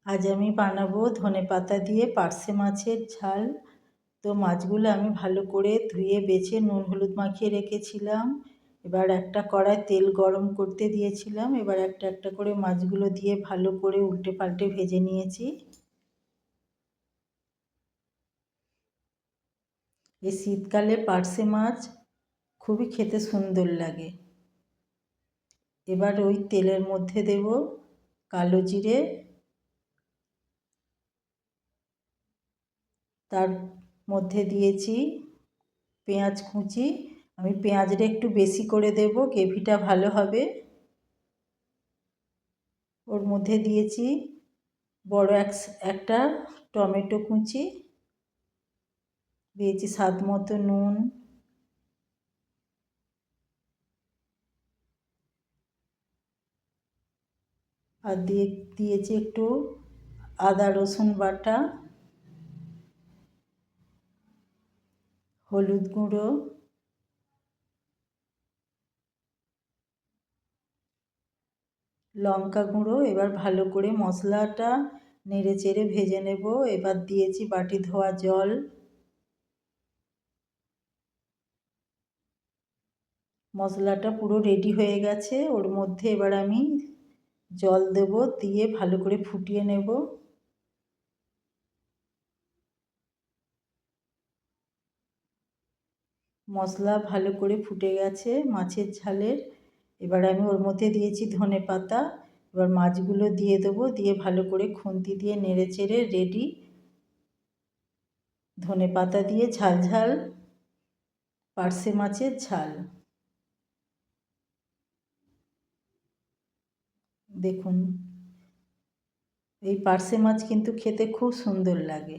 আজ আমি বানাবো ধনেপাতা দিয়ে পার্শে মাছের ঝাল। তো মাছগুলো আমি ভালো করে ধুয়ে বেছে নুন হলুদ মাখিয়ে রেখেছিলাম। এবার একটা কড়ায় তেল গরম করতে দিয়েছিলাম। এবার একটা একটা করে মাছগুলো দিয়ে ভালো করে উল্টে পাল্টে ভেজে নিয়েছি। এই শীতকালে পার্শে মাছ খুবই খেতে সুন্দর লাগে। এবার ওই তেলের মধ্যে দেব কালো জিরে, তার মধ্যে দিয়েছি পেঁয়াজ কুচি। আমি পেঁয়াজটা একটু বেশি করে দেব, গ্রেভিটা ভালো হবে। ওর মধ্যে দিয়েছি বড় একটা টমেটো কুচি, দিয়েছি স্বাদ মতো নুন, আর দিয়েছি একটু আদা রসুন বাটা, হলুদ গুঁড়ো, লঙ্কা গুঁড়ো। এবার ভালো করে মশলাটা নেড়ে চেড়ে ভেজে নেব। এবার দিয়েছি বাটি ধোয়া জল। মশলাটা পুরো রেডি হয়ে গেছে। ওর মধ্যে এবার আমি জল দেব, দিয়ে ভালো করে ফুটিয়ে নেব। মশলা ভালো করে ফুটে গেছে মাছের ঝালের। এবার আমি ওর মধ্যে দিয়েছি ধনেপাতা। এবার মাছগুলো দিয়ে দেবো, দিয়ে ভালো করে খুন্তি দিয়ে নেড়ে চেড়ে রেডি ধনেপাতা দিয়ে ঝাল ঝাল পার্শে মাছের ঝাল। দেখুন, এই পার্শে মাছ কিন্তু খেতে খুব সুন্দর লাগে।